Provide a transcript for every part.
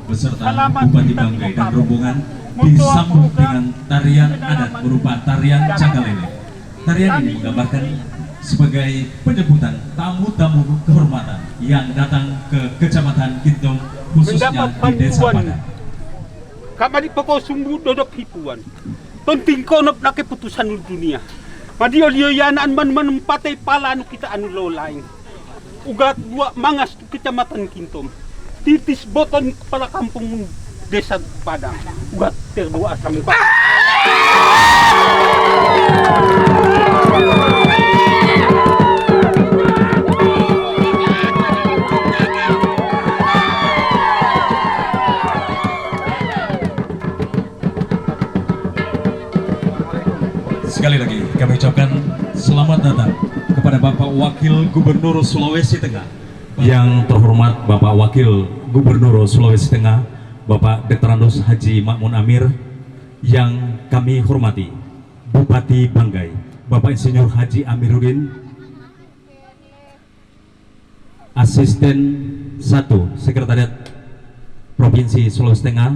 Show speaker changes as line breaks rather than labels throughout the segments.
beserta Bupati Banggai dan rombongan disambut dengan tarian adat berupa tarian Canggalele. Tarian ini menggambarkan sebagai penyebutan tamu-tamu kehormatan yang datang ke Kecamatan Kintom, khususnya di Desa Padang.
Kami pagkosumbu dodok hipuan. Penting konop na keputusan dunia. Madio liyanaan man menempatay pala anu kita anu lolaing. Ugat dua mangas Kecamatan Kintom. Titis boton kepala kampung Desa Padang. Ugat terdua asam pak.
Sekali lagi kami ucapkan selamat datang kepada Bapak Wakil Gubernur Sulawesi Tengah. Yang terhormat Bapak Wakil Gubernur Sulawesi Tengah, Bapak Dr. Andos Haji Makmun Amir. Yang kami hormati Bupati Banggai, Bapak Insinyur Haji Amiruddin, Asisten 1 Sekretariat Provinsi Sulawesi Tengah,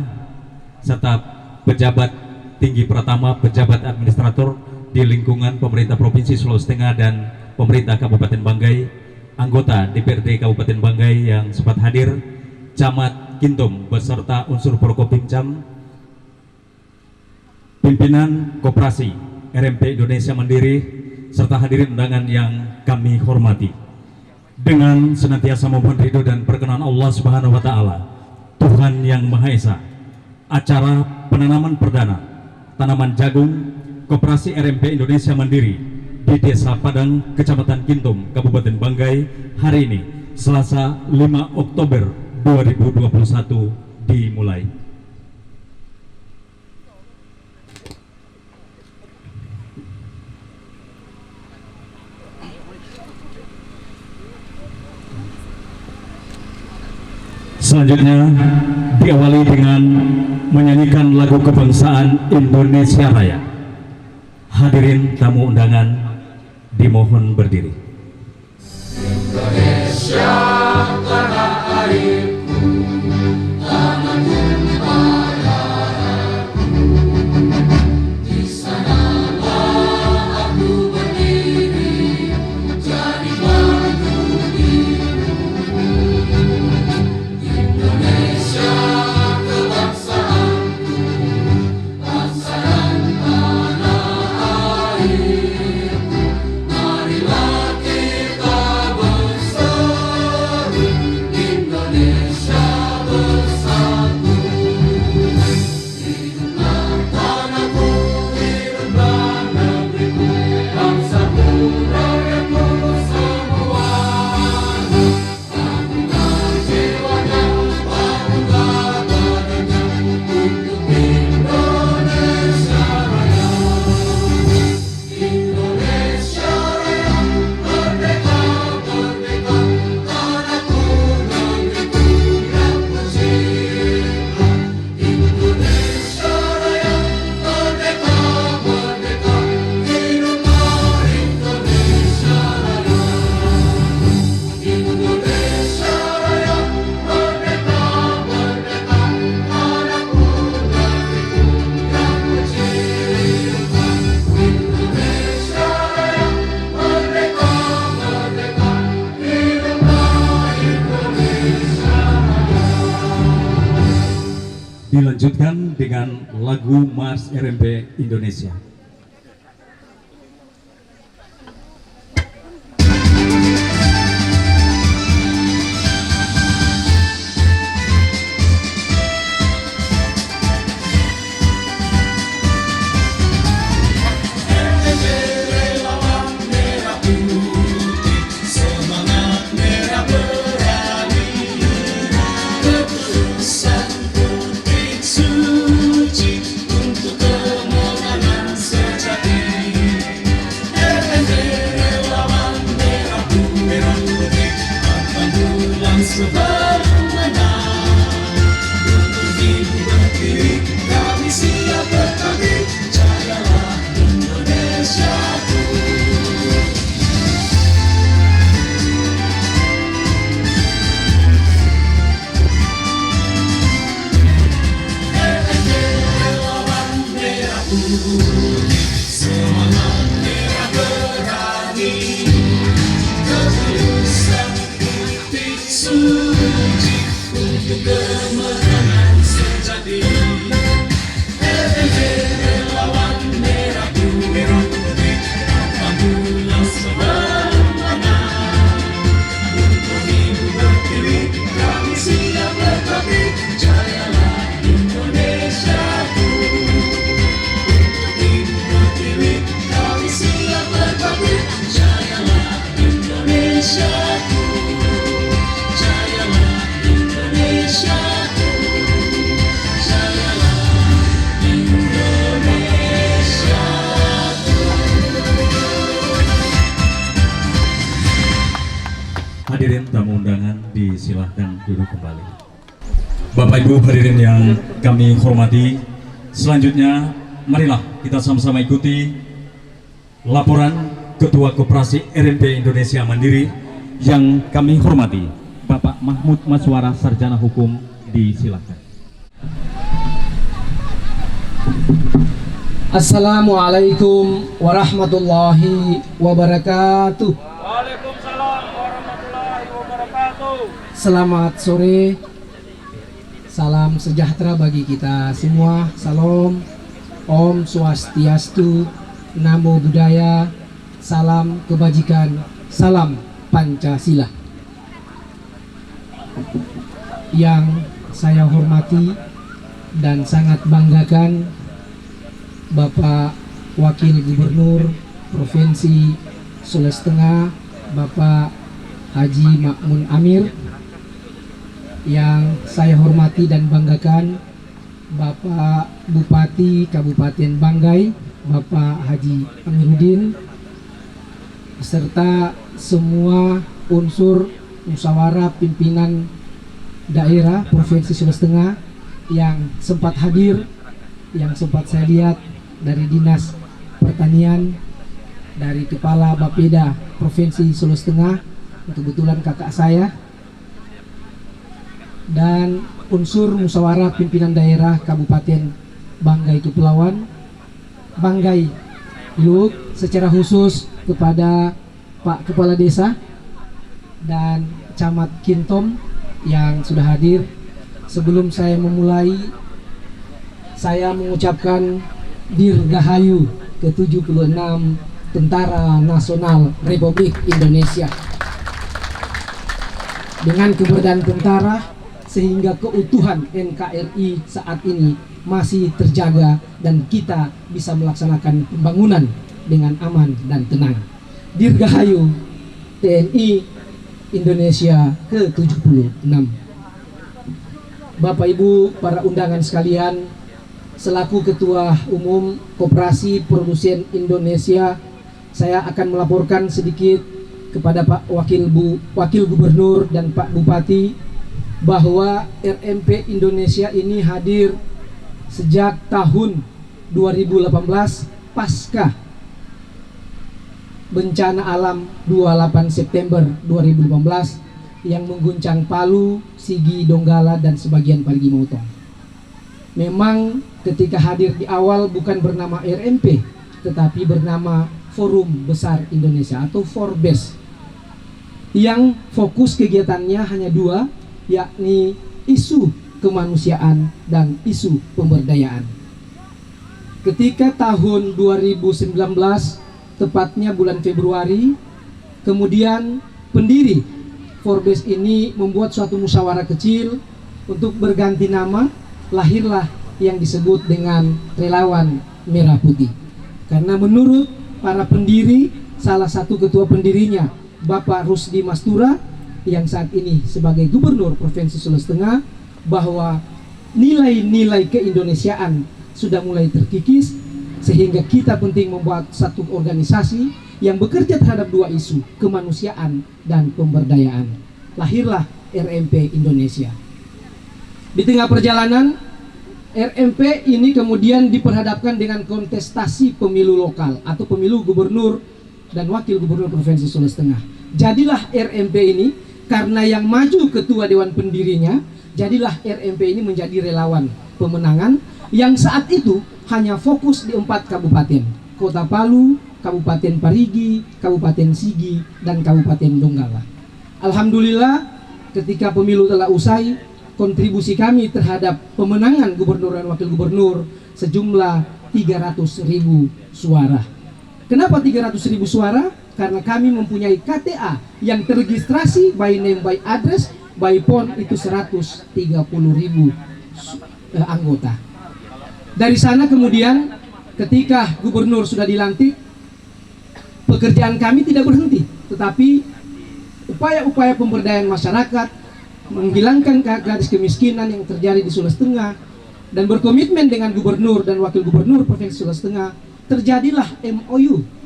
serta pejabat tinggi pertama, pejabat administrator di lingkungan pemerintah Provinsi Sulawesi Tengah dan pemerintah Kabupaten Banggai, anggota DPRD Kabupaten Banggai yang sempat hadir, Camat Kintom beserta unsur Prokopimcam, pimpinan Koperasi RMP Indonesia Mandiri, serta hadirin undangan yang kami hormati. Dengan senantiasa memohon ridho dan perkenan Allah Subhanahu wa Ta'ala, Tuhan yang Maha Esa, acara penanaman perdana tanaman jagung Koperasi RMP Indonesia Mandiri di Desa Padang, Kecamatan Kintom, Kabupaten Banggai hari ini, Selasa 5 Oktober 2021 dimulai. Selanjutnya diawali dengan menyanyikan lagu kebangsaan Indonesia Raya. Hadirin tamu undangan dimohon berdiri.
Indonesia tanah airku, tanah tumpah darahku. Di sanalah aku berdiri, jadi bangku biru. Indonesia kebangsaanku, bangsa dan tanah airku. Marilah kita bersatu, Indonesia bersatu. Hiduplah tanahku, hiduplah negeriku, bangsaku, rakyatku semuanya. Bangunlah jiwanya, bangunlah badannya, untuk Indonesia Raya. Indonesia Raya, merdeka, merdeka, tanahku, negeriku yang kucinta. Indonesia Raya, merdeka, merdeka, hiduplah Indonesia Raya. Indonesia Raya, merdeka, merdeka, tanahku, negeriku yang kucinta. Indonesia Raya, merdeka, merdeka, hiduplah Indonesia Raya.
Dilanjutkan dengan lagu Mars RMP Indonesia.
Relawan merah putih, semangat merah berani, ketulusan putih suci untuk kemenangan
Bapak Ibu hadirin yang kami hormati, selanjutnya marilah kita sama-sama ikuti laporan Ketua Koperasi RMP Indonesia Mandiri yang kami hormati, Bapak Mahmud Maswara, Sarjana Hukum, disilakan.
Assalamualaikum warahmatullahi wabarakatuh.
Waalaikumsalam warahmatullahi wabarakatuh.
Selamat sore. Salam sejahtera bagi kita semua. Salam Om Swastiastu, Namo Buddhaya, salam kebajikan, salam Pancasila. Yang saya hormati dan sangat banggakan Bapak Wakil Gubernur Provinsi Sulawesi Tengah, Bapak Haji Makmun Amir. Yang saya hormati dan banggakan Bapak Bupati Kabupaten Banggai, Bapak Haji Amiruddin, serta semua unsur musyawarah pimpinan daerah Provinsi Sulawesi Tengah yang sempat hadir, yang sempat saya lihat dari Dinas Pertanian, dari Kepala Bapeda Provinsi Sulawesi Tengah, kebetulan kakak saya, dan unsur musyawarah pimpinan daerah Kabupaten Banggai Kepulauan, Banggai Iluk, secara khusus kepada Pak Kepala Desa dan Camat Kintom yang sudah hadir. Sebelum saya memulai, saya mengucapkan Dirgahayu ke-76 Tentara Nasional Republik Indonesia. Dengan keberadaan tentara, sehingga keutuhan NKRI saat ini masih terjaga dan kita bisa melaksanakan pembangunan dengan aman dan tenang. Dirgahayu TNI Indonesia ke-76. Bapak Ibu para undangan sekalian, selaku Ketua Umum Koperasi Produsen Indonesia, saya akan melaporkan sedikit kepada Pak Wakil Gubernur dan Pak Bupati bahwa RMP Indonesia ini hadir sejak tahun 2018 pasca bencana alam 28 September 2018 yang mengguncang Palu, Sigi, Donggala, dan sebagian Parigi Motong. Memang ketika hadir di awal bukan bernama RMP, tetapi bernama Forum Besar Indonesia atau Forbes, yang fokus kegiatannya hanya dua, yakni isu kemanusiaan dan isu pemberdayaan. Ketika tahun 2019, tepatnya bulan Februari, kemudian pendiri Forbes ini membuat suatu musyawarah kecil untuk berganti nama, lahirlah yang disebut dengan Relawan Merah Putih. Karena menurut para pendiri, salah satu ketua pendirinya Bapak Rusdi Mastura yang saat ini sebagai Gubernur Provinsi Sulawesi Tengah, bahwa nilai-nilai keindonesiaan sudah mulai terkikis, sehingga kita penting membuat satu organisasi yang bekerja terhadap dua isu, kemanusiaan dan pemberdayaan. Lahirlah RMP Indonesia. Di tengah perjalanan, RMP ini kemudian diperhadapkan dengan kontestasi pemilu lokal atau pemilu gubernur dan wakil gubernur Provinsi Sulawesi Tengah. Jadilah RMP ini, karena yang maju ketua dewan pendirinya, jadilah RMP ini menjadi relawan pemenangan yang saat itu hanya fokus di 4 kabupaten, Kota Palu, Kabupaten Parigi, Kabupaten Sigi, dan Kabupaten Donggala. Alhamdulillah, ketika pemilu telah usai, kontribusi kami terhadap pemenangan gubernur dan wakil gubernur sejumlah 300.000 suara. Kenapa 300.000 suara? Karena kami mempunyai KTA yang terregistrasi by name by address by phone itu 130.000 anggota. Dari sana kemudian ketika gubernur sudah dilantik, pekerjaan kami tidak berhenti, tetapi upaya-upaya pemberdayaan masyarakat, menghilangkan garis kemiskinan yang terjadi di Sulawesi Tengah, dan berkomitmen dengan gubernur dan wakil gubernur Provinsi Sulawesi Tengah, terjadilah MOU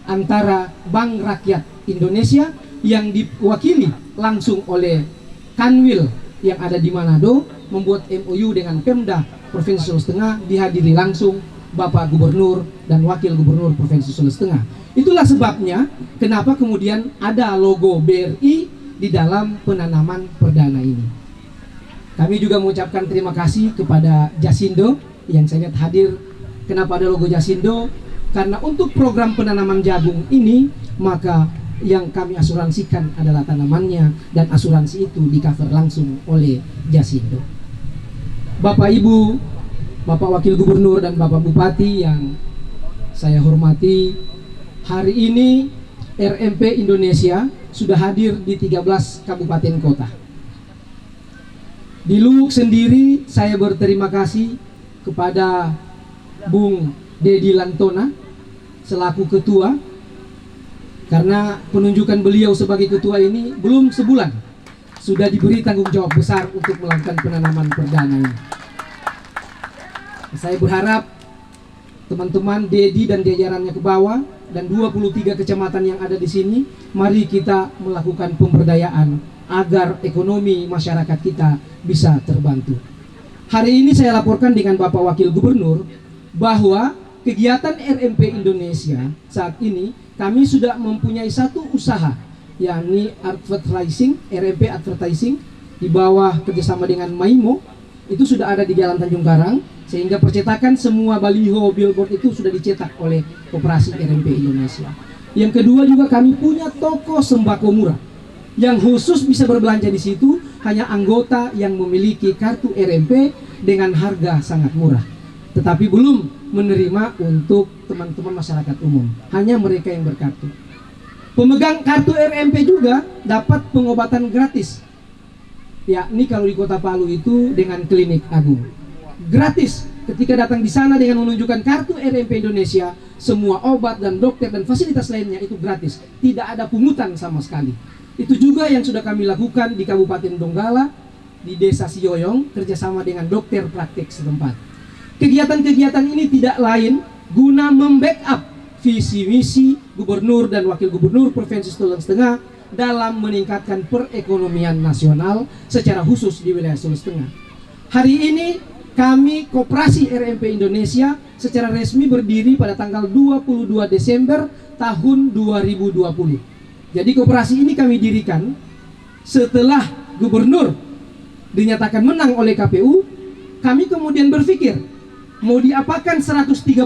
antara Bank Rakyat Indonesia yang diwakili langsung oleh Kanwil yang ada di Manado membuat MOU dengan Pemda Provinsi Sulawesi Tengah, dihadiri langsung Bapak Gubernur dan Wakil Gubernur Provinsi Sulawesi Tengah. Itulah sebabnya kenapa kemudian ada logo BRI di dalam penanaman perdana ini. Kami juga mengucapkan terima kasih kepada Jasindo yang saya lihat hadir. Kenapa ada logo Jasindo? Karena untuk program penanaman jagung ini, maka yang kami asuransikan adalah tanamannya, dan asuransi itu di cover langsung oleh Jasindo. Bapak Ibu, Bapak Wakil Gubernur dan Bapak Bupati yang saya hormati, hari ini RMP Indonesia sudah hadir di 13 kabupaten kota. Di Luwuk sendiri saya berterima kasih kepada Bung Dedi Lantona selaku ketua, karena penunjukan beliau sebagai ketua ini belum sebulan sudah diberi tanggung jawab besar untuk melakukan penanaman perdana ini. Saya berharap teman-teman Dedi dan jajarannya ke bawah dan 23 kecamatan yang ada di sini, mari kita melakukan pemberdayaan agar ekonomi masyarakat kita bisa terbantu. Hari ini saya laporkan dengan Bapak Wakil Gubernur bahwa kegiatan RMP Indonesia saat ini kami sudah mempunyai satu usaha, yakni advertising, RMP Advertising, di bawah kerjasama dengan Maimo. Itu sudah ada di Jalan Tanjung Karang, sehingga percetakan semua baliho billboard itu sudah dicetak oleh Koperasi RMP Indonesia. Yang kedua juga kami punya toko sembako murah yang khusus bisa berbelanja di situ hanya anggota yang memiliki kartu RMP dengan harga sangat murah, tetapi belum menerima untuk teman-teman masyarakat umum, hanya mereka yang berkartu. Pemegang kartu RMP juga dapat pengobatan gratis, yakni kalau di Kota Palu itu dengan Klinik Agung. Gratis ketika datang di sana dengan menunjukkan kartu RMP Indonesia, semua obat dan dokter dan fasilitas lainnya itu gratis, tidak ada pungutan sama sekali. Itu juga yang sudah kami lakukan di Kabupaten Donggala, di Desa Sioyong, kerjasama dengan dokter praktik setempat. Kegiatan-kegiatan ini tidak lain guna membackup visi misi Gubernur dan Wakil Gubernur Provinsi Sulawesi Tengah dalam meningkatkan perekonomian nasional secara khusus di wilayah Sulawesi Tengah. Hari ini kami Koperasi RMP Indonesia secara resmi berdiri pada tanggal 22 Desember tahun 2020. Jadi koperasi ini kami dirikan setelah Gubernur dinyatakan menang oleh KPU. Kami kemudian berpikir mau diapakan 130.000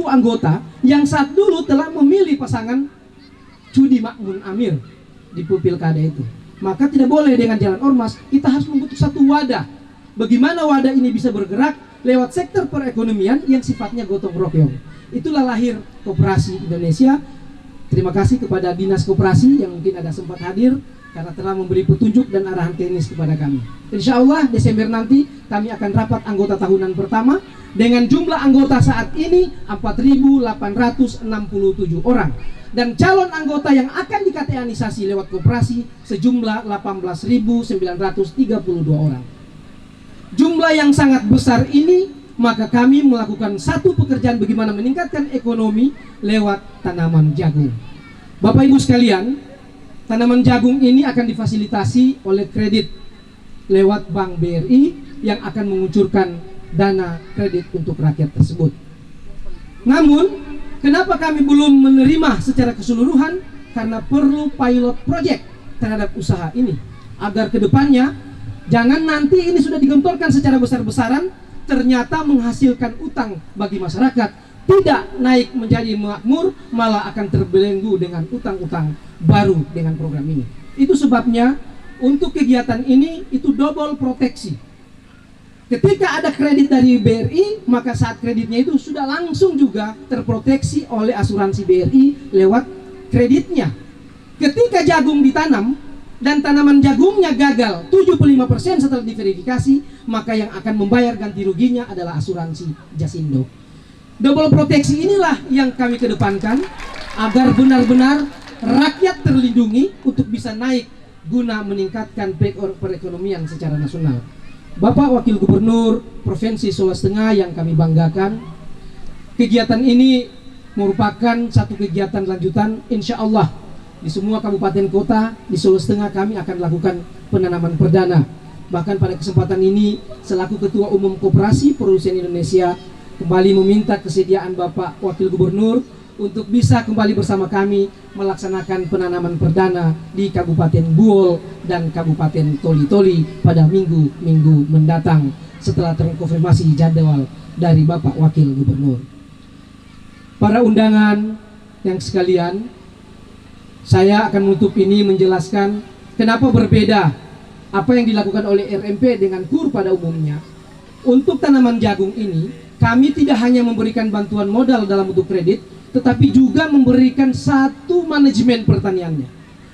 anggota yang saat dulu telah memilih pasangan Cudi Makmun Amir di pilkada itu. Maka tidak boleh dengan jalan ormas, kita harus membentuk satu wadah. Bagaimana wadah ini bisa bergerak lewat sektor perekonomian yang sifatnya gotong royong. Itulah lahir Koperasi Indonesia. Terima kasih kepada Dinas Koperasi yang mungkin ada sempat hadir karena telah memberi petunjuk dan arahan teknis kepada kami. Insya Allah Desember nanti kami akan rapat anggota tahunan pertama dengan jumlah anggota saat ini 4.867 orang. Dan calon anggota yang akan dikategorisasi lewat koperasi sejumlah 18.932 orang. Jumlah yang sangat besar ini, maka kami melakukan satu pekerjaan bagaimana meningkatkan ekonomi lewat tanaman jagung. Bapak Ibu sekalian, tanaman jagung ini akan difasilitasi oleh kredit lewat Bank BRI yang akan mengucurkan dana kredit untuk rakyat tersebut. Namun, kenapa kami belum menerima secara keseluruhan? Karena perlu pilot project terhadap usaha ini, agar kedepannya jangan nanti ini sudah digelontorkan secara besar-besaran, ternyata menghasilkan utang bagi masyarakat, tidak naik menjadi makmur, malah akan terbelenggu dengan utang-utang baru dengan program ini. Itu sebabnya untuk kegiatan ini itu double proteksi. Ketika ada kredit dari BRI, maka saat kreditnya itu sudah langsung juga terproteksi oleh asuransi BRI lewat kreditnya. Ketika jagung ditanam dan tanaman jagungnya gagal 75% setelah diverifikasi, maka yang akan membayar ganti ruginya adalah asuransi Jasindo. Double proteksi inilah yang kami kedepankan agar benar-benar rakyat terlindungi untuk bisa naik guna meningkatkan perekonomian secara nasional. Bapak Wakil Gubernur Provinsi Sulawesi Tengah yang kami banggakan, kegiatan ini merupakan satu kegiatan lanjutan. Insya Allah di semua kabupaten kota di Sulawesi Tengah kami akan lakukan penanaman perdana. Bahkan pada kesempatan ini, selaku Ketua Umum Koperasi Produsen Indonesia, kembali meminta kesediaan Bapak Wakil Gubernur untuk bisa kembali bersama kami melaksanakan penanaman perdana di Kabupaten Buol dan Kabupaten Toli-Toli pada minggu-minggu mendatang setelah terkonfirmasi jadwal dari Bapak Wakil Gubernur. Para undangan yang sekalian, saya akan menutup ini menjelaskan kenapa berbeda apa yang dilakukan oleh RMP dengan KUR pada umumnya. Untuk tanaman jagung ini, kami tidak hanya memberikan bantuan modal dalam bentuk kredit, tetapi juga memberikan satu manajemen pertaniannya.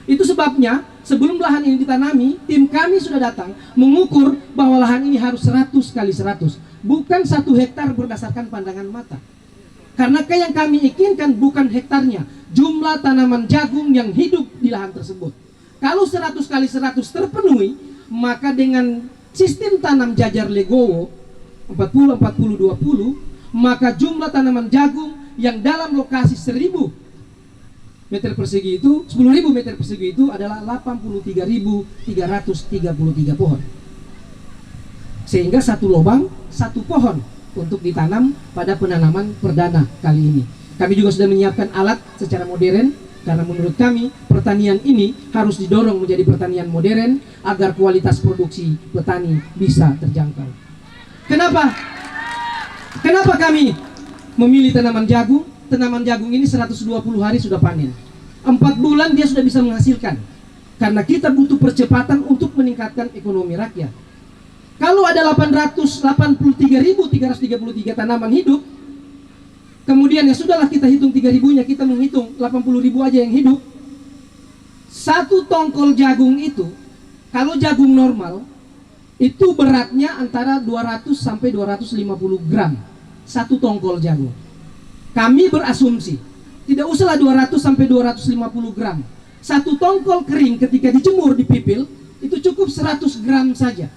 Itu sebabnya sebelum lahan ini ditanami, tim kami sudah datang mengukur bahwa lahan ini harus 100 kali 100, bukan 1 hektar berdasarkan pandangan mata. Karena yang kami inginkan bukan hektarnya, jumlah tanaman jagung yang hidup di lahan tersebut. Kalau 100 kali 100 terpenuhi, maka dengan sistem tanam jajar legowo 40-40-20, maka jumlah tanaman jagung yang dalam lokasi 1000 meter persegi itu, 10.000 meter persegi itu adalah 83.333 pohon. Sehingga satu lubang, satu pohon untuk ditanam pada penanaman perdana kali ini. Kami juga sudah menyiapkan alat secara modern, karena menurut kami pertanian ini harus didorong menjadi pertanian modern agar kualitas produksi petani bisa terjangkau. Kenapa? Kenapa kami memilih tanaman jagung? Tanaman jagung ini 120 hari sudah panen. 4 bulan dia sudah bisa menghasilkan. Karena kita butuh percepatan untuk meningkatkan ekonomi rakyat. Kalau ada 883.333 tanaman hidup, kemudian ya sudahlah kita hitung 3.000-nya, kita menghitung 80.000 aja yang hidup. Satu tongkol jagung itu, kalau jagung normal, itu beratnya antara 200 sampai 250 gram. Satu tongkol jagung. Kami berasumsi, tidak usahlah 200 sampai 250 gram. Satu tongkol kering ketika dijemur di pipil, itu cukup 100 gram saja.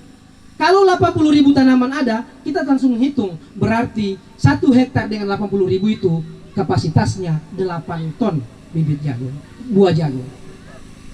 Kalau 80.000 tanaman ada, kita langsung hitung, berarti 1 hektar dengan 80.000 itu kapasitasnya 8 ton bibit jagung, buah jagung.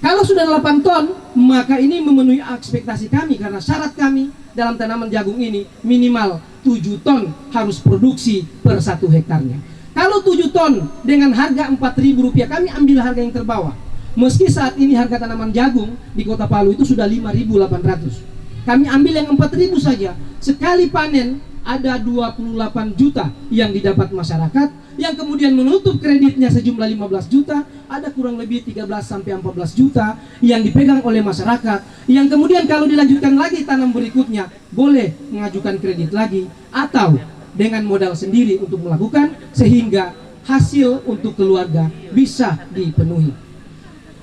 Kalau sudah 8 ton, maka ini memenuhi ekspektasi kami, karena syarat kami dalam tanaman jagung ini minimal 7 ton harus produksi per 1 hektarnya. Kalau 7 ton dengan harga Rp4.000, kami ambil harga yang terbawah. Meski saat ini harga tanaman jagung di Kota Palu itu sudah 5.800. Kami ambil yang 4.000 saja. Sekali panen ada 28 juta yang didapat masyarakat, yang kemudian menutup kreditnya sejumlah 15 juta, ada kurang lebih 13 sampai 14 juta yang dipegang oleh masyarakat, yang kemudian kalau dilanjutkan lagi tanam berikutnya boleh mengajukan kredit lagi atau dengan modal sendiri untuk melakukan, sehingga hasil untuk keluarga bisa dipenuhi.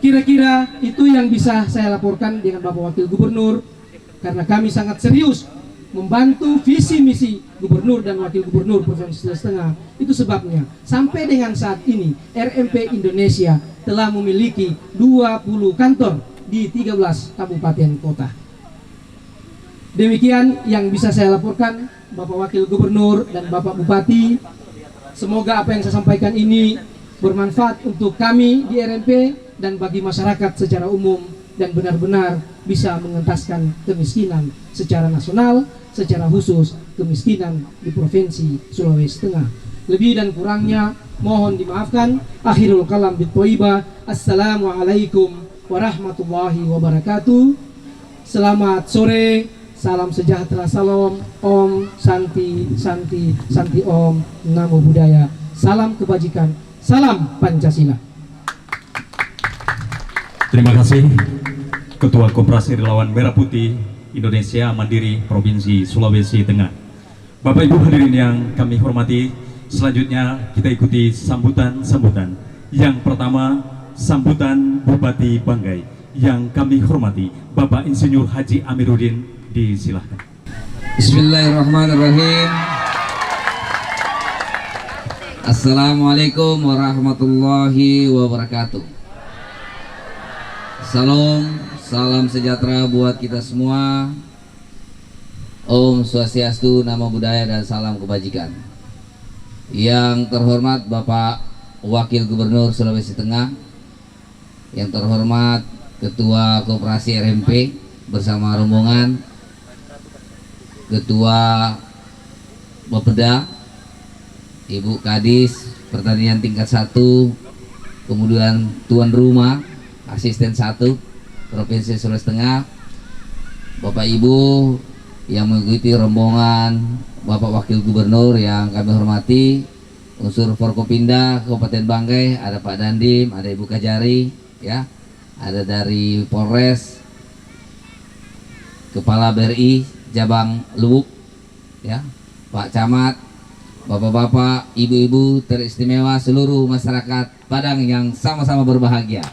Kira-kira itu yang bisa saya laporkan dengan Bapak Wakil Gubernur, karena kami sangat serius membantu visi misi Gubernur dan Wakil Gubernur Provinsi Sulawesi Tengah. Itu sebabnya sampai dengan saat ini RMP Indonesia telah memiliki 20 kantor di 13 kabupaten kota. Demikian yang bisa saya laporkan Bapak Wakil Gubernur dan Bapak Bupati. Semoga apa yang saya sampaikan ini bermanfaat untuk kami di RMP dan bagi masyarakat secara umum, dan benar-benar bisa mengentaskan kemiskinan secara nasional, secara khusus kemiskinan di Provinsi Sulawesi Tengah. Lebih dan kurangnya mohon dimaafkan. Akhirul kalam bithoibah. Assalamualaikum warahmatullahi wabarakatuh. Selamat sore, salam sejahtera, salam Om, Santi, Santi, Santi Om, Namo Buddhaya, salam kebajikan, salam Pancasila.
Terima kasih Ketua Koperasi Relawan Merah Putih Indonesia Mandiri Provinsi Sulawesi Tengah. Bapak Ibu hadirin yang kami hormati, selanjutnya kita ikuti sambutan-sambutan. Yang pertama, sambutan Bupati Banggai. Yang kami hormati Bapak Insinyur Haji Amiruddin, disilahkan.
Bismillahirrahmanirrahim. Assalamualaikum warahmatullahi wabarakatuh. Salam sejahtera buat kita semua. Om Swastiastu, Namo Buddhaya, dan salam kebajikan. Yang terhormat Bapak Wakil Gubernur Sulawesi Tengah, yang terhormat Ketua Koperasi RMP bersama rombongan, Ketua Bapeda, Ibu Kadis Pertanian tingkat 1, kemudian tuan rumah asisten 1 Provinsi Sulawesi Tengah, Bapak Ibu yang mengikuti rombongan Bapak Wakil Gubernur yang kami hormati, unsur Forkopimda Kabupaten Banggai, ada Pak Dandim, ada Ibu Kajari, ya, ada dari Polres, Kepala BRI Cabang Lubuk, ya, Pak Camat, Bapak-bapak, ibu-ibu teristimewa, seluruh masyarakat Padang yang sama-sama berbahagia.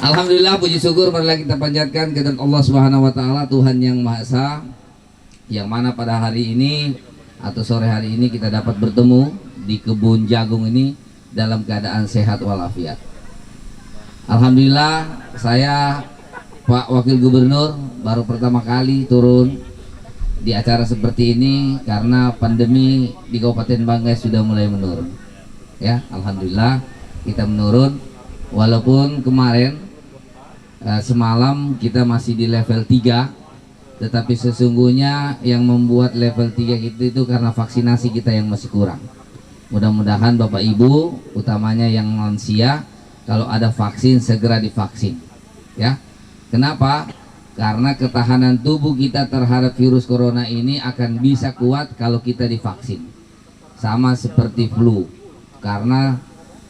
Alhamdulillah, puji syukur marilah kita panjatkan kehadirat Allah Subhanahu wa taala, Tuhan yang Maha Esa, yang mana pada hari ini atau sore hari ini kita dapat bertemu di kebun jagung ini dalam keadaan sehat walafiat. Alhamdulillah, saya Pak Wakil Gubernur baru pertama kali turun di acara seperti ini karena pandemi di Kabupaten Banggai sudah mulai menurun. Ya, alhamdulillah kita menurun, walaupun kemarin semalam kita masih di level 3, tetapi sesungguhnya yang membuat level 3 itu karena vaksinasi kita yang masih kurang. Mudah-mudahan Bapak Ibu, utamanya yang lansia, kalau ada vaksin segera divaksin, ya. Kenapa? Karena ketahanan tubuh kita terhadap virus corona ini akan bisa kuat kalau kita divaksin. Sama seperti flu, karena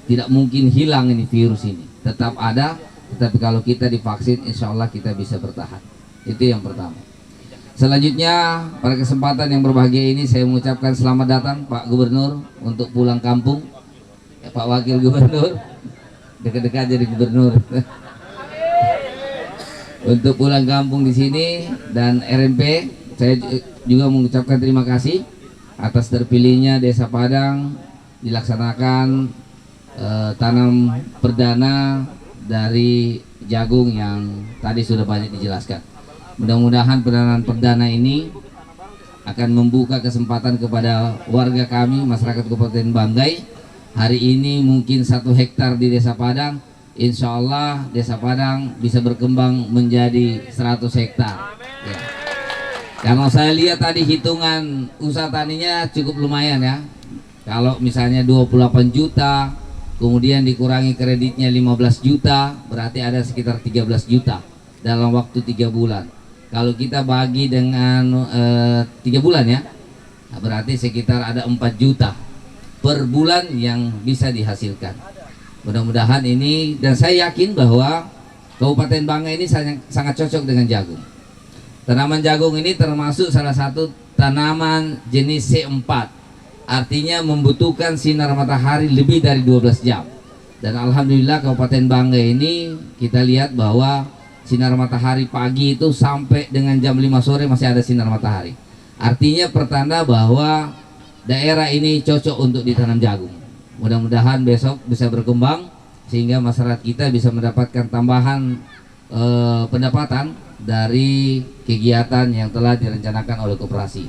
tidak mungkin hilang ini virus ini, tetap ada, tetapi kalau kita divaksin insya Allah kita bisa bertahan. Itu yang pertama. Selanjutnya, pada kesempatan yang berbahagia ini saya mengucapkan selamat datang Pak Gubernur untuk pulang kampung, ya, Pak Wakil Gubernur, dekat-dekat jadi gubernur. Untuk pulang kampung di sini, dan RMP saya juga mengucapkan terima kasih atas terpilihnya Desa Padang dilaksanakan tanam perdana dari jagung yang tadi sudah banyak dijelaskan. Mudah-mudahan pendanaan perdana ini akan membuka kesempatan kepada warga kami, masyarakat Kabupaten Banggai. Hari ini mungkin 1 hektar di Desa Padang, insya Allah Desa Padang bisa berkembang menjadi 100 hektar. Ya. Kalau saya lihat tadi hitungan usaha taninya cukup lumayan, ya. Kalau misalnya 28 juta, kemudian dikurangi kreditnya 15 juta, berarti ada sekitar 13 juta dalam waktu 3 bulan. Kalau kita bagi dengan 3 bulan, ya, berarti sekitar ada 4 juta per bulan yang bisa dihasilkan. Mudah-mudahan ini, dan saya yakin bahwa Kabupaten Banggai ini sangat cocok dengan jagung. Tanaman jagung ini termasuk salah satu tanaman jenis C4, artinya membutuhkan sinar matahari lebih dari 12 jam. Dan alhamdulillah Kabupaten Banggai ini kita lihat bahwa sinar matahari pagi itu sampai dengan jam 5 sore masih ada sinar matahari. Artinya pertanda bahwa daerah ini cocok untuk ditanam jagung. Mudah-mudahan besok bisa berkembang sehingga masyarakat kita bisa mendapatkan tambahan pendapatan dari kegiatan yang telah direncanakan oleh koperasi.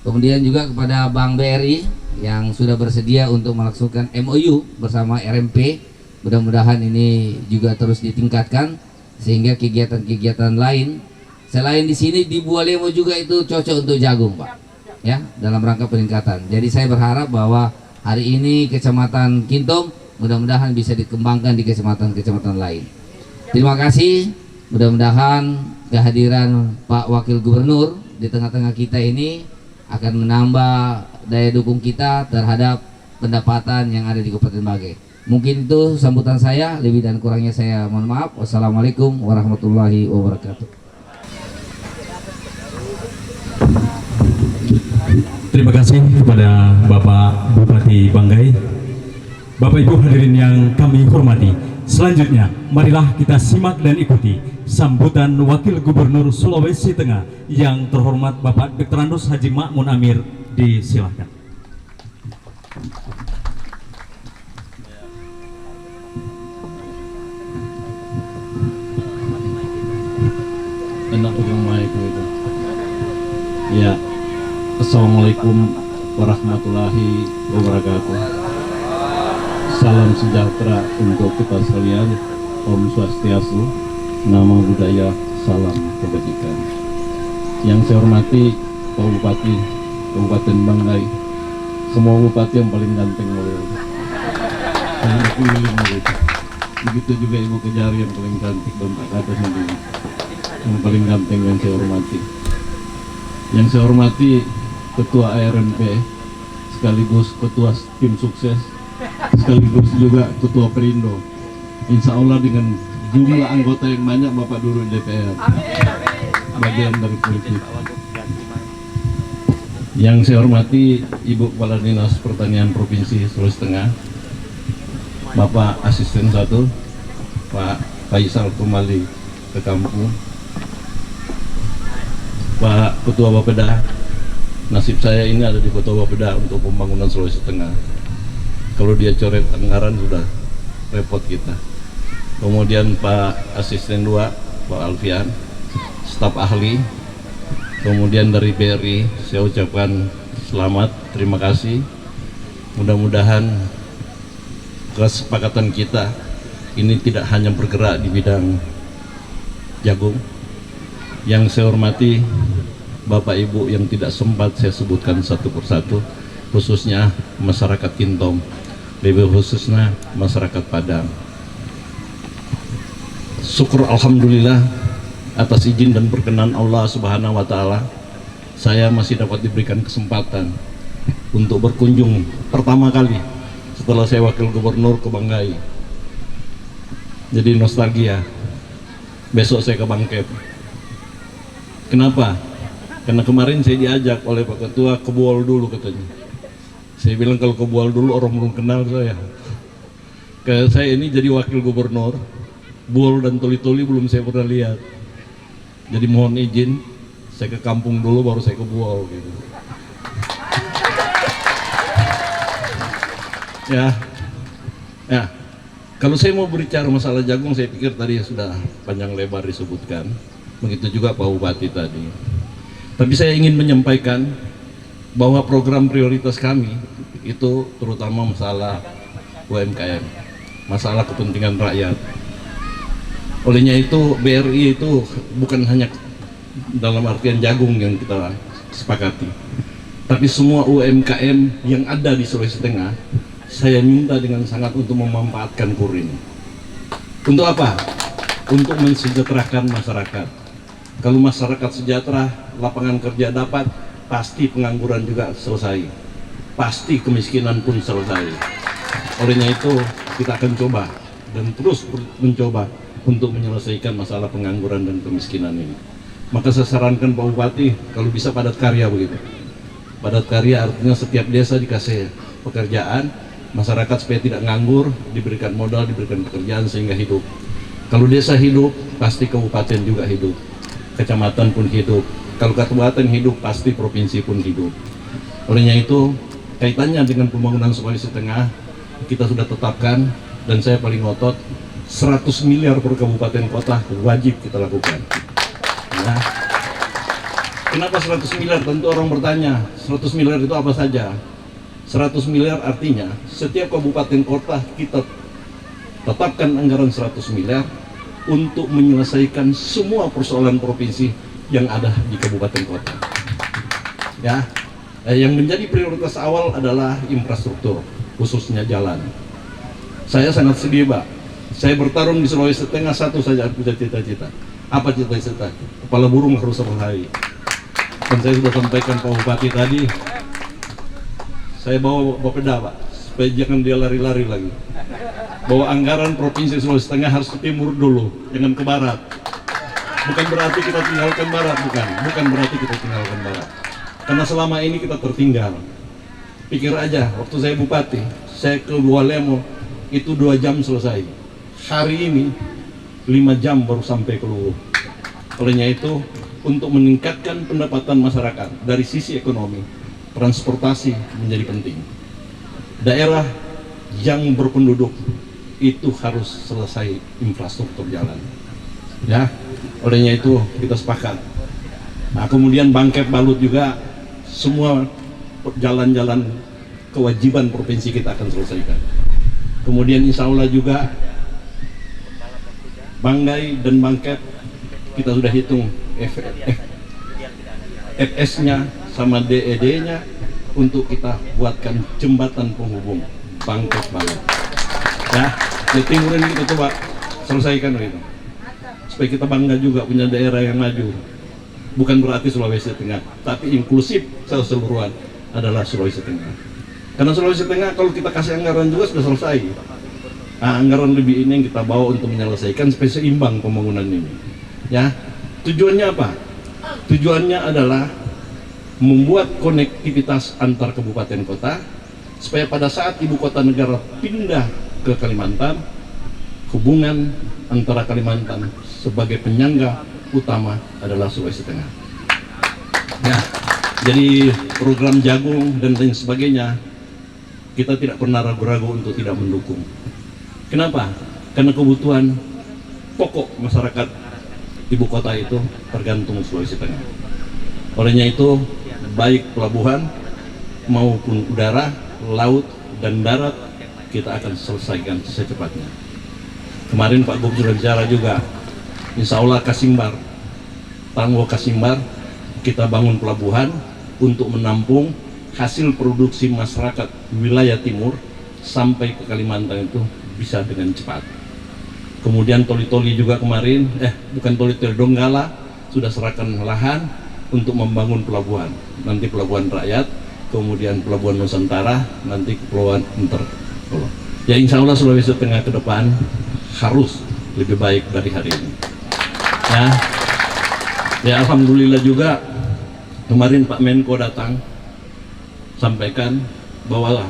Kemudian juga kepada Bank BRI yang sudah bersedia untuk melaksanakan MOU bersama RMP, mudah-mudahan ini juga terus ditingkatkan sehingga kegiatan-kegiatan lain selain di sini di Bualemo juga itu cocok untuk jagung, Pak, ya, dalam rangka peningkatan. Jadi saya berharap bahwa hari ini Kecamatan Kintom mudah-mudahan bisa dikembangkan di kecamatan-kecamatan lain. Terima kasih. Mudah-mudahan kehadiran Pak Wakil Gubernur di tengah-tengah kita ini akan menambah daya dukung kita terhadap pendapatan yang ada di Kabupaten Banggai. Mungkin itu sambutan saya, lebih dan kurangnya saya mohon maaf. Wassalamualaikum warahmatullahi wabarakatuh.
Terima kasih kepada Bapak Bupati Banggai. Bapak Ibu hadirin yang kami hormati, selanjutnya marilah kita simak dan ikuti sambutan Wakil Gubernur Sulawesi Tengah yang terhormat Bapak Dr. Andos Haji Ma'mun Amir. Disilahkan.
Enak pegang mic itu. Ya. Assalamualaikum warahmatullahi wabarakatuh. Salam sejahtera untuk kita sekalian. Om Swastiastu, nama budaya, salam kebajikan. Yang saya hormati Pak Bupati Kabupaten Banggai, semua bupati yang paling ganteng model, paling keliling gitu. Begitu juga Ibu Kejari yang paling cantik dan Pak Kades yang paling ganteng yang saya hormati. Yang saya hormati Ketua ARMP sekaligus Ketua Tim Sukses sekaligus juga Ketua Perindo. Insya Allah dengan jumlah anggota yang banyak Bapak dulu di DPR, bagian dari politik. Yang saya hormati Ibu Kepala Dinas Pertanian Provinsi Sulawesi Tengah, Bapak Asisten 1 Pak Faisal kembali ke kampung, Pak Ketua Bapeda. Nasib saya ini ada di Ketua Bapeda untuk pembangunan Sulawesi Tengah. Kalau dia coret anggaran sudah repot kita. Kemudian Pak Asisten 2 Pak Alfian, staf ahli. Kemudian dari BRI saya ucapkan selamat, terima kasih. Mudah-mudahan kesepakatan kita ini tidak hanya bergerak di bidang jagung. Yang saya hormati Bapak Ibu yang tidak sempat saya sebutkan satu persatu, khususnya masyarakat Kintom, lebih khususnya masyarakat Padang. Syukur alhamdulillah atas izin dan berkenan Allah Subhanahu wa taala, saya masih dapat diberikan kesempatan untuk berkunjung pertama kali setelah saya wakil gubernur ke Banggai. Jadi nostalgia. Besok saya ke Bangkep. Kenapa? Karena kemarin saya diajak oleh Pak Ketua ke Buol dulu katanya. Saya bilang kalau ke Buol dulu orang belum kenal saya. Kayak saya ini jadi wakil gubernur, Buol dan Toli-Toli belum saya pernah lihat. Jadi mohon izin, saya ke kampung dulu baru saya ke Buol gitu. Ya, kalau saya mau berbicara masalah jagung, saya pikir tadi sudah panjang lebar disebutkan. Begitu juga Pak Bupati tadi. Tapi saya ingin menyampaikan bahwa program prioritas kami itu terutama masalah UMKM, masalah kepentingan rakyat. Olehnya itu BRI itu bukan hanya dalam artian jagung yang kita sepakati, tapi semua UMKM yang ada di Sulawesi Tengah saya minta dengan sangat untuk memanfaatkan KUR ini. Untuk apa? Untuk mensejahterakan masyarakat. Kalau masyarakat sejahtera, lapangan kerja dapat, pasti pengangguran juga selesai, pasti kemiskinan pun selesai. Olehnya itu kita akan coba dan terus mencoba untuk menyelesaikan masalah pengangguran dan kemiskinan ini. Maka saya sarankan Pak Bupati kalau bisa padat karya begitu. Padat karya artinya setiap desa dikasih pekerjaan, masyarakat supaya tidak nganggur, diberikan modal, diberikan pekerjaan sehingga hidup. Kalau desa hidup, pasti kabupaten juga hidup, kecamatan pun hidup. Kalau kabupaten hidup, pasti provinsi pun hidup. Olehnya itu kaitannya dengan pembangunan Sulawesi Tengah kita sudah tetapkan, dan saya paling ngotot 100 miliar per kabupaten kota wajib kita lakukan. Nah, kenapa 100 miliar? Tentu orang bertanya, 100 miliar itu apa saja? 100 miliar artinya setiap kabupaten kota kita tetapkan anggaran 100 miliar untuk menyelesaikan semua persoalan provinsi yang ada di kabupaten kota. Ya, yang menjadi prioritas awal adalah infrastruktur, khususnya jalan. Saya sangat sedih, Pak. Saya bertarung di Sulawesi Tengah, satu saja punya cita-cita. Apa cita-cita? Kepala burung harus terlahir. Dan saya sudah sampaikan Pak Bupati tadi, saya bawa Bapeda, Pak, supaya jangan dia lari-lari lagi. Bahwa anggaran Provinsi Sulawesi Tengah harus ke timur dulu, jangan ke barat. Bukan berarti kita tinggalkan barat, bukan berarti kita tinggalkan barat. Karena selama ini kita tertinggal. Pikir aja, waktu saya Bupati, saya ke Lualemo, itu 2 jam selesai. Hari ini 5 jam baru sampai ke Luwu. Olehnya itu, untuk meningkatkan pendapatan masyarakat dari sisi ekonomi, transportasi menjadi penting. Daerah yang berpenduduk itu harus selesai infrastruktur jalan. Ya, olehnya itu kita sepakat. Nah, kemudian Bangkep Balut juga semua jalan-jalan kewajiban provinsi kita akan selesaikan. Kemudian insya Allah juga Banggai dan Bangkep kita sudah hitung FS-nya sama DED-nya untuk kita buatkan jembatan penghubung Bangkok Barat. Ya, di timur ini kita coba selesaikan itu. Supaya kita bangga juga punya daerah yang maju. Bukan berarti Sulawesi Tengah, tapi inklusif keseluruhan adalah Sulawesi Tengah. Karena Sulawesi Tengah kalau kita kasih anggaran juga sudah selesai. Nah, anggaran lebih ini yang kita bawa untuk menyelesaikan supaya seimbang pembangunan ini. Ya, tujuannya apa? Tujuannya adalah membuat konektivitas antar kabupaten kota supaya pada saat ibu kota negara pindah ke Kalimantan, hubungan antara Kalimantan sebagai penyangga utama adalah Sulawesi Tengah. Ya, jadi program jagung dan lain sebagainya kita tidak pernah ragu-ragu untuk tidak mendukung. Kenapa? Karena kebutuhan pokok masyarakat ibu kota itu tergantung Sulawesi Tengah. Olehnya itu baik pelabuhan maupun udara, laut dan darat kita akan selesaikan secepatnya. Kemarin Pak Gub sudah bicara juga, insya Allah Kasimbar, Tanggo Kasimbar, kita bangun pelabuhan untuk menampung hasil produksi masyarakat wilayah timur sampai ke Kalimantan itu bisa dengan cepat. Kemudian Toli-Toli juga kemarin, bukan Toli-Toli, Donggala sudah serahkan lahan untuk membangun pelabuhan. Nanti pelabuhan rakyat, kemudian pelabuhan Nusantara, nanti pelabuhan inter. Ya insya Allah Sulawesi Tengah ke depan harus lebih baik dari hari ini. Ya alhamdulillah juga kemarin Pak Menko datang sampaikan bahwa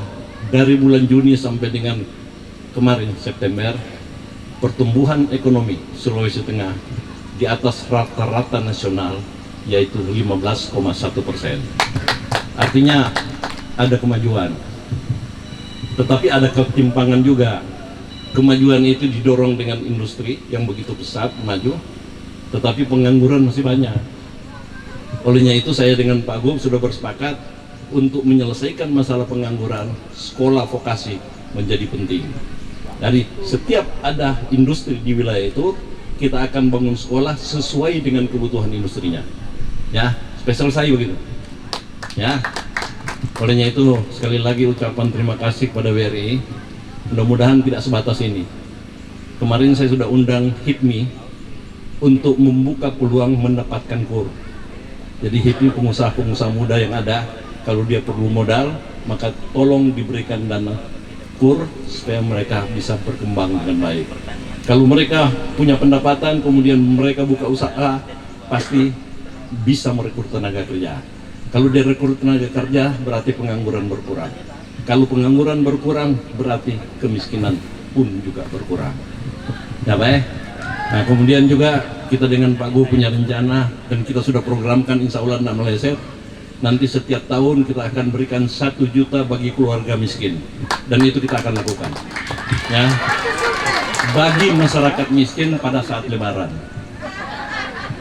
dari bulan Juni sampai dengan kemarin September pertumbuhan ekonomi Sulawesi Tengah di atas rata-rata nasional yaitu 15,1%. Artinya ada kemajuan, tetapi ada ketimpangan juga. Kemajuan itu didorong dengan industri yang begitu pesat maju, tetapi pengangguran masih banyak. Olehnya itu saya dengan Pak Gub sudah bersepakat untuk menyelesaikan masalah pengangguran. Sekolah vokasi menjadi penting. Jadi setiap ada industri di wilayah itu, kita akan bangun sekolah sesuai dengan kebutuhan industrinya. Ya, spesial saya begitu. Ya, olehnya itu sekali lagi ucapan terima kasih kepada WRI. Mudah-mudahan tidak sebatas ini. Kemarin saya sudah undang HIPMI untuk membuka peluang mendapatkan KUR. Jadi HIPMI pengusaha-pengusaha muda yang ada, kalau dia perlu modal, maka tolong diberikan dana KUR supaya mereka bisa berkembang dengan baik. Kalau mereka punya pendapatan, kemudian mereka buka usaha, pasti bisa merekrut tenaga kerja. Kalau dia rekrut tenaga kerja, berarti pengangguran berkurang. Kalau pengangguran berkurang, berarti kemiskinan pun juga berkurang. Ya baik. Nah kemudian juga kita dengan Pak Gu punya rencana dan kita sudah programkan, insya Allah tidak meleset. Nanti setiap tahun kita akan berikan 1 juta bagi keluarga miskin, dan itu kita akan lakukan. Ya, bagi masyarakat miskin pada saat Lebaran.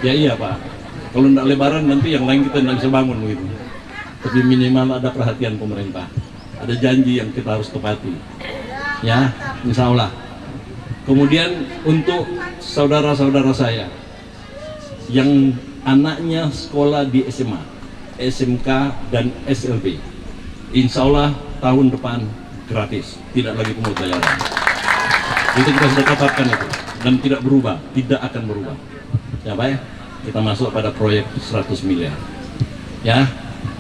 Ya iya Pak. Kalau tidak Lebaran nanti yang lain kita tidak bisa bangun begitu. Tapi minimal ada perhatian pemerintah, ada janji yang kita harus tepati. Ya, insya Allah. Kemudian untuk saudara-saudara saya yang anaknya sekolah di SMA, SMK dan SLB, insya Allah tahun depan gratis, tidak lagi pungut bayaran. Itu kita sudah tetapkan itu dan tidak berubah, tidak akan berubah. Ya baik, kita masuk pada proyek 100 miliar. Ya,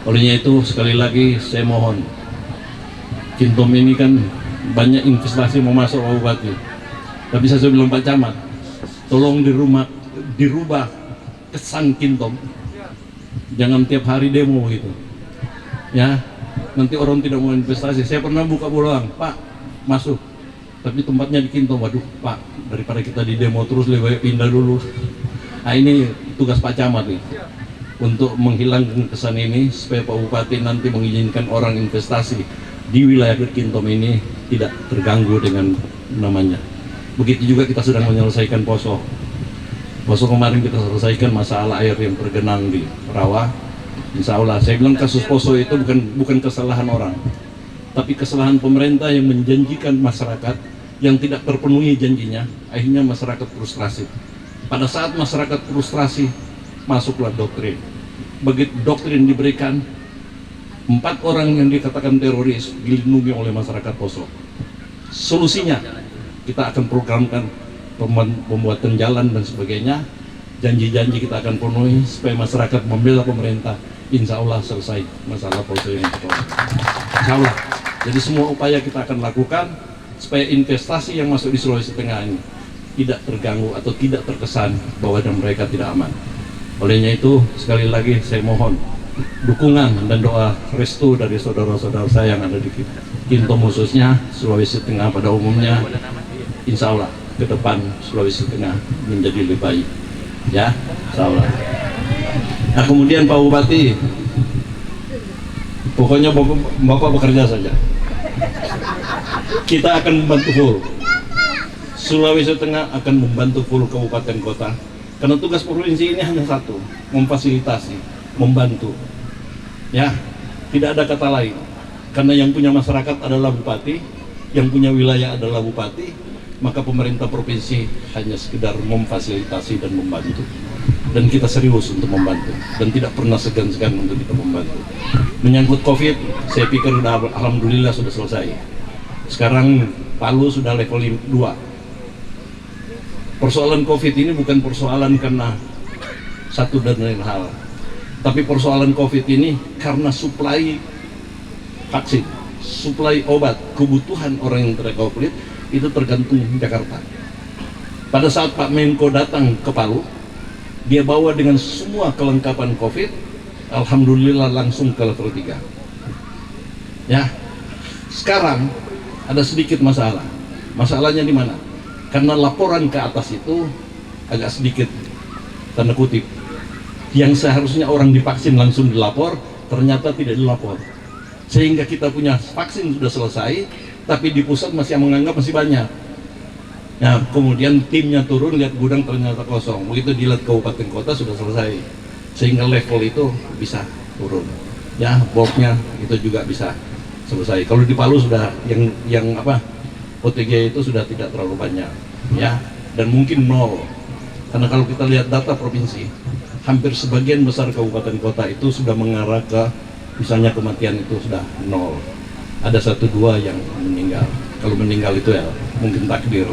olehnya itu sekali lagi saya mohon, Kintom ini kan banyak investasi mau masuk Pak Bupati. Tapi saya bilang Pak Camat, tolong dirubah kesan Kintom. Jangan tiap hari demo gitu. Ya, nanti orang tidak mau investasi. Saya pernah buka peluang, Pak, masuk. Tapi tempatnya di Kintom. Waduh, Pak, daripada kita di demo terus lebih baik pindah dulu. Nah, ini tugas Pak Camat nih, untuk menghilangkan kesan ini supaya Pak Bupati nanti mengizinkan orang investasi di wilayah Kintom ini tidak terganggu dengan namanya. Begitu juga kita sedang menyelesaikan Poso. Poso kemarin kita selesaikan masalah air yang tergenang di rawa. Insya Allah, saya bilang kasus Poso itu bukan kesalahan orang, tapi kesalahan pemerintah yang menjanjikan masyarakat yang tidak terpenuhi janjinya. Akhirnya masyarakat frustrasi. Pada saat masyarakat frustrasi, masuklah doktrin. begitu doktrin diberikan, 4 orang yang dikatakan teroris dilindungi oleh masyarakat Poso. Solusinya, kita akan programkan pembuatan jalan dan sebagainya. Janji-janji kita akan penuhi supaya masyarakat membela pemerintah. Insya Allah selesai masalah Poso ini. Insya Allah. Jadi semua upaya kita akan lakukan supaya investasi yang masuk di Sulawesi Tengah ini tidak terganggu atau tidak terkesan bahwa mereka tidak aman. Olehnya itu, sekali lagi saya mohon dukungan dan doa restu dari saudara-saudara saya yang ada di Kintom, khususnya Sulawesi Tengah pada umumnya. Insya Allah ke depan Sulawesi Tengah menjadi lebih baik, ya, insya Allah. Nah, kemudian Pak Bupati, pokoknya Bapak bekerja saja, kita akan membantu full. Sulawesi Tengah akan membantu full kabupaten kota, karena tugas provinsi ini hanya satu, memfasilitasi, membantu, ya, tidak ada kata lain. Karena yang punya masyarakat adalah bupati, yang punya wilayah adalah bupati, maka pemerintah provinsi hanya sekedar memfasilitasi dan membantu. Dan kita serius untuk membantu, dan tidak pernah segan-segan untuk kita membantu. Menyangkut COVID, saya pikir alhamdulillah sudah selesai. Sekarang Palu sudah level 2. Persoalan COVID ini bukan persoalan karena satu dan lain hal, tapi persoalan COVID ini karena suplai vaksin, suplai obat, kebutuhan orang yang terkena COVID itu tergantung Jakarta. Pada saat Pak Menko datang ke Palu, dia bawa dengan semua kelengkapan COVID, alhamdulillah langsung ke level 3. Ya, sekarang ada sedikit masalah. Masalahnya di mana? Karena laporan ke atas itu agak sedikit tanda kutip. Yang seharusnya orang divaksin langsung dilapor, ternyata tidak dilapor. Sehingga kita punya vaksin sudah selesai, tapi di pusat masih menganggap masih banyak. Nah, kemudian timnya turun, lihat gudang ternyata kosong. Begitu dilihat kabupaten kota sudah selesai, sehingga level itu bisa turun. Ya, bulknya itu juga bisa selesai. Kalau di Palu sudah yang OTG itu sudah tidak terlalu banyak, ya, dan mungkin 0. Karena kalau kita lihat data provinsi, hampir sebagian besar kabupaten kota itu sudah mengarah ke, misalnya kematian itu sudah 0. Ada 1-2 yang meninggal. Kalau meninggal itu ya mungkin takdir,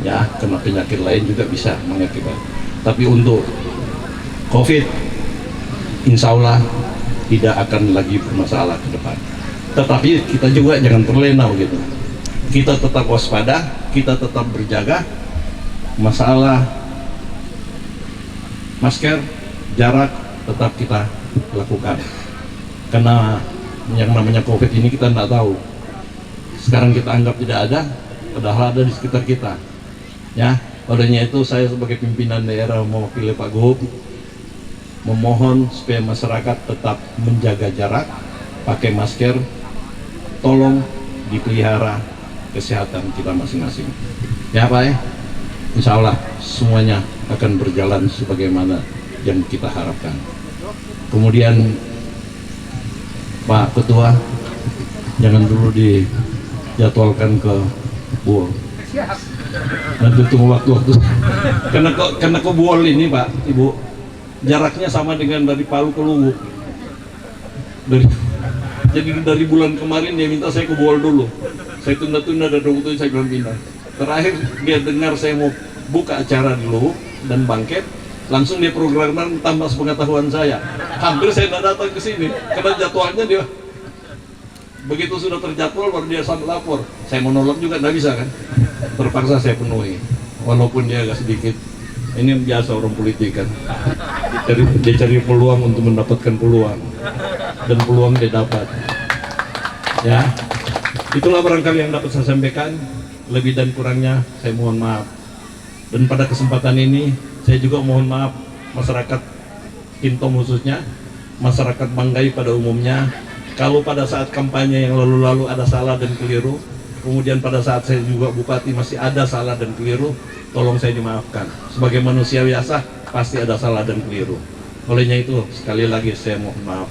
ya, karena penyakit lain juga bisa mengakibat. Tapi untuk COVID, insya Allah tidak akan lagi bermasalah ke depan. Tetapi kita juga jangan terlena gitu. Kita tetap waspada, kita tetap berjaga. Masalah masker, jarak tetap kita lakukan. Karena yang namanya COVID ini kita tidak tahu. Sekarang kita anggap tidak ada, padahal ada di sekitar kita. Ya, olehnya itu saya sebagai pimpinan daerah mewakili Pak Gub memohon supaya masyarakat tetap menjaga jarak, pakai masker, tolong dipelihara kesehatan kita masing-masing. Ya Pak, insya Allah semuanya akan berjalan sebagaimana yang kita harapkan. Kemudian Pak Ketua, jangan dulu dijadwalkan ke Buol. Nanti tunggu waktu-waktu. Karena ke Buol ini Pak, Ibu, jaraknya sama dengan dari Palu ke Luwu. Jadi dari bulan kemarin dia minta saya ke Buol dulu. Saya tunda-tunda dan waktu saya bilang pindah. Terakhir dia dengar saya mau buka acara di Luwu dan bangkit, langsung dia programkan tanpa sepengetahuan saya. Hampir saya tidak datang ke sini karena jadwalnya dia begitu sudah terjadwal baru dia sampai lapor. Saya mau nolak juga tidak bisa kan. Terpaksa saya penuhi, walaupun dia agak sedikit. Ini biasa orang politik kan. Dia cari peluang untuk mendapatkan peluang, dan peluang dia dapat. Ya, itulah barangkali yang dapat saya sampaikan. Lebih dan kurangnya saya mohon maaf. Dan pada kesempatan ini saya juga mohon maaf masyarakat Kintom khususnya, masyarakat Banggai pada umumnya. Kalau pada saat kampanye yang lalu-lalu ada salah dan keliru, kemudian pada saat saya juga bupati masih ada salah dan keliru, tolong saya dimaafkan. Sebagai manusia biasa pasti ada salah dan keliru. Olehnya itu sekali lagi saya mohon maaf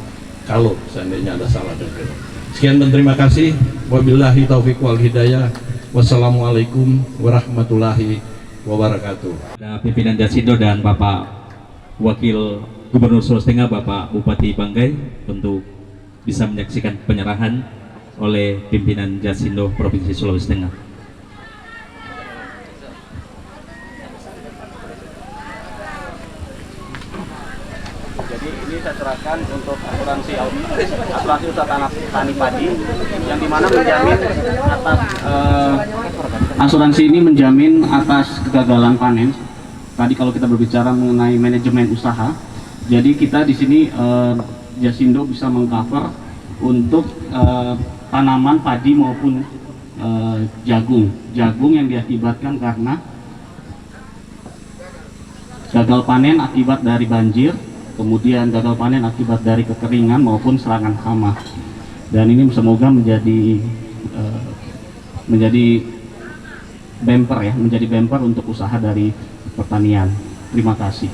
kalau seandainya ada salah dan keliru. Sekian dan terima kasih. Wabillahi taufiq wal hidayah. Wassalamualaikum warahmatullahi wabarakatuh.
Ada pimpinan Jasindo dan Bapak Wakil Gubernur Sulawesi Tengah Bapak Bupati Banggai untuk bisa menyaksikan penyerahan oleh pimpinan Jasindo Provinsi Sulawesi Tengah.
Jadi ini saya serahkan untuk asuransi usaha tanah tani padi yang dimana menjamin atas asuransi ini menjamin atas kegagalan panen. Tadi kalau kita berbicara mengenai manajemen usaha, jadi kita di sini Jasindo bisa mengcover untuk tanaman padi maupun jagung yang diakibatkan karena gagal panen akibat dari banjir, kemudian gagal panen akibat dari kekeringan maupun serangan hama. Dan ini semoga menjadi bumper untuk usaha dari pertanian. Terima kasih.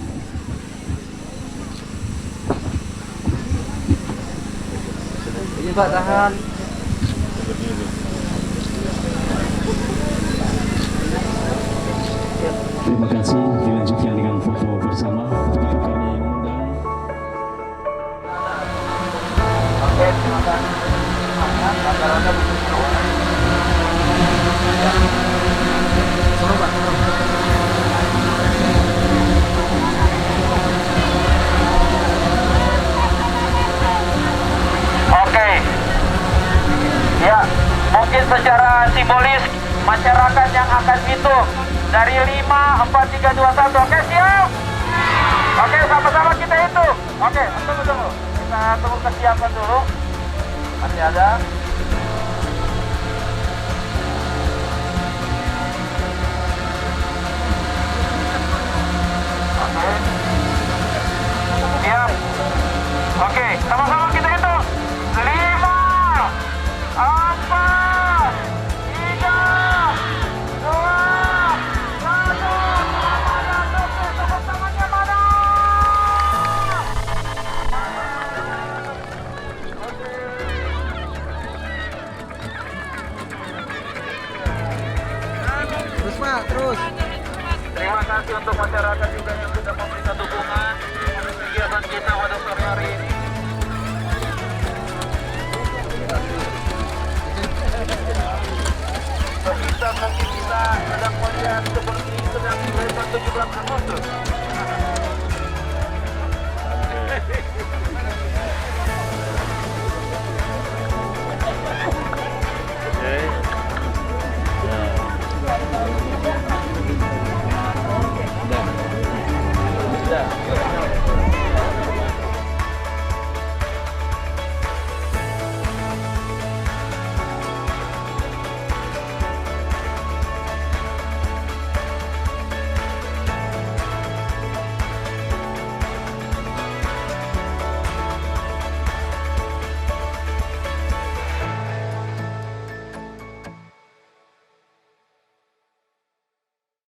Ini Pak, tahan.
Terima kasih. Dilanjutkan dengan foto bersama. Ketika kami mengundang
Oke, terima kasih.
Oke, ya mungkin secara simbolis masyarakat yang akan hitung dari 5, 4, 3, 2, 1. Oke, siap? Oke, sama-sama kita hitung. Oke, tunggu. Kita tunggu kesiapan dulu. Masih ada. Oke. Siap. Oke, sama-sama kita hitung. 5, 4, 3, 2, 1. Semuanya tepuk tangannya mana?
Terus Pak, terus.
Terima kasih untuk masyarakat juga yang sudah memberikan dukungan pada kegiatan kita pada sore hari ini. Kita mungkin kita sedang melihat seperti sedang di 17 Agustus.